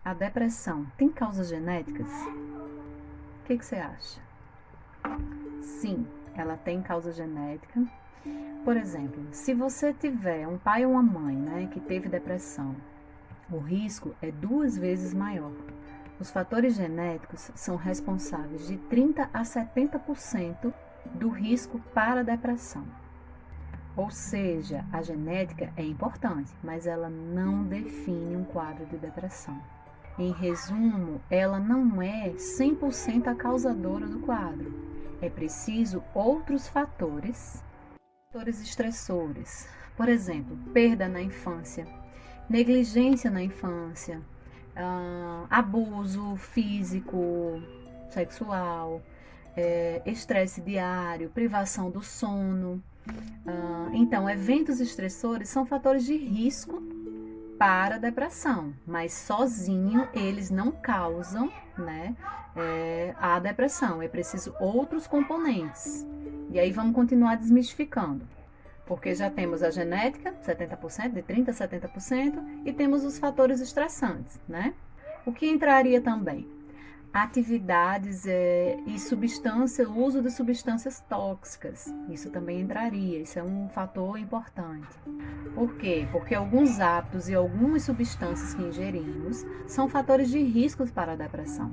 A depressão tem causas genéticas? O que você acha? Sim, ela tem causa genética. Por exemplo, se você tiver um pai ou uma mãe, né, que teve depressão, o risco é 2 vezes maior. Os fatores genéticos são responsáveis de 30 a 70% do risco para a depressão. Ou seja, a genética é importante, mas ela não define um quadro de depressão. Em resumo, ela não é 100% a causadora do quadro. É preciso outros fatores estressores. Por exemplo, perda na infância, negligência na infância, abuso físico, sexual, estresse diário, privação do sono. Então, eventos estressores são fatores de risco para a depressão, mas sozinho eles não causam, né, a depressão. É preciso outros componentes. E aí vamos continuar desmistificando. Porque já temos a genética, 70%, de 30% a 70%, e temos os fatores estressantes, né? O que entraria também? Atividades e substância, o uso de substâncias tóxicas. Isso também entraria, isso é um fator importante. Por quê? Porque alguns hábitos e algumas substâncias que ingerimos são fatores de risco para a depressão.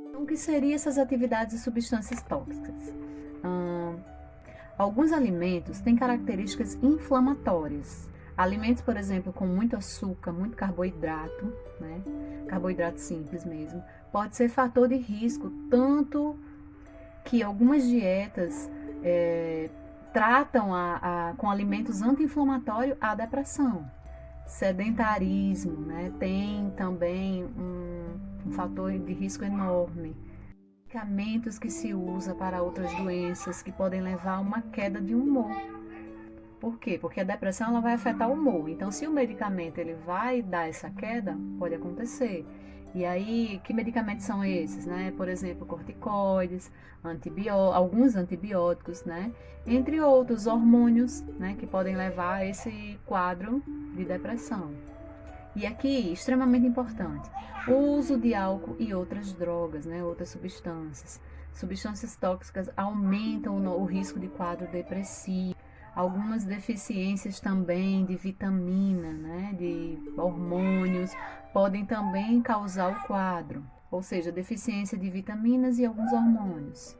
Então, o que seriam essas atividades e substâncias tóxicas? Alguns alimentos têm características inflamatórias. Alimentos, por exemplo, com muito açúcar, muito carboidrato, né? Carboidrato simples mesmo, pode ser fator de risco, tanto que algumas dietas tratam com alimentos anti-inflamatórios a depressão. Sedentarismo, né? Tem também um fator de risco enorme. Medicamentos que se usa para outras doenças que podem levar a uma queda de humor. Por quê? Porque a depressão ela vai afetar o humor. Então, se o medicamento ele vai dar essa queda, pode acontecer. E aí, que medicamentos são esses, né? Por exemplo, corticoides, alguns antibióticos, né? Entre outros hormônios, né? Que podem levar a esse quadro de depressão. E aqui, extremamente importante, o uso de álcool e outras drogas, né, outras substâncias. Substâncias tóxicas aumentam o risco de quadro depressivo. Algumas deficiências também de vitamina, né, de hormônios, podem também causar o quadro. Ou seja, deficiência de vitaminas e alguns hormônios.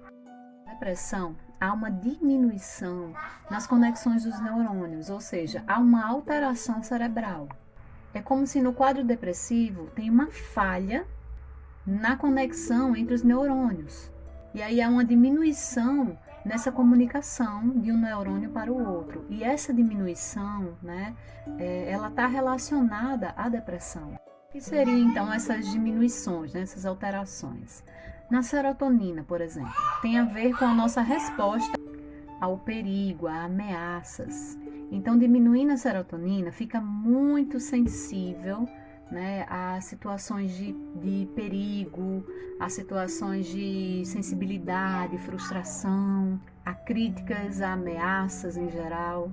Na depressão, há uma diminuição nas conexões dos neurônios, ou seja, há uma alteração cerebral. É como se no quadro depressivo tem uma falha na conexão entre os neurônios. E aí há uma diminuição nessa comunicação de um neurônio para o outro. E essa diminuição, né, ela está relacionada à depressão. O que seriam então essas diminuições, né, essas alterações? Na serotonina, por exemplo, tem a ver com a nossa resposta ao perigo, a ameaças. Então, diminuindo a serotonina, fica muito sensível, né, a situações de perigo, a situações de sensibilidade, frustração, a críticas, a ameaças em geral.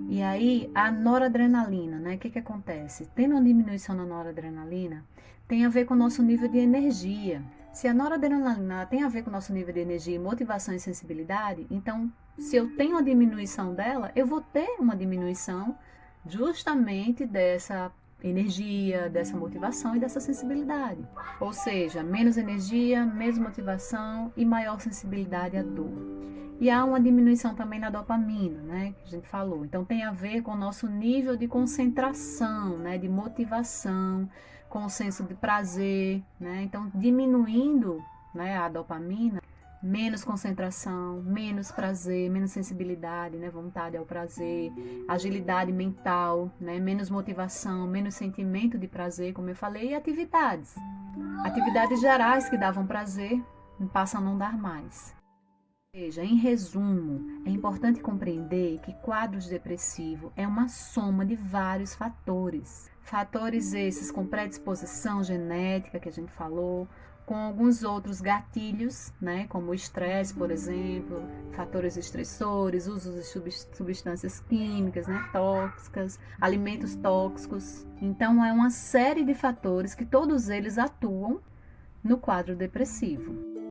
E aí, a noradrenalina, né? O que acontece? Tendo uma diminuição na noradrenalina, tem a ver com o nosso nível de energia. Se a noradrenalina tem a ver com o nosso nível de energia, motivação e sensibilidade, então, se eu tenho uma diminuição dela, eu vou ter uma diminuição justamente dessa energia, dessa motivação e dessa sensibilidade. Ou seja, menos energia, menos motivação e maior sensibilidade à dor. E há uma diminuição também na dopamina, né, que a gente falou. Então tem a ver com o nosso nível de concentração, né, de motivação, com o senso de prazer, né? Então diminuindo, né, a dopamina, menos concentração, menos prazer, menos sensibilidade, né, vontade ao prazer, agilidade mental, né, menos motivação, menos sentimento de prazer, como eu falei, e atividades. Atividades gerais que davam prazer passam a não dar mais. Ou seja, em resumo, é importante compreender que quadros depressivos é uma soma de vários fatores. Fatores esses com predisposição genética, que a gente falou, com alguns outros gatilhos, né, como o estresse, por exemplo, fatores estressores, uso de substâncias químicas, né, tóxicas, alimentos tóxicos. Então, é uma série de fatores que todos eles atuam no quadro depressivo.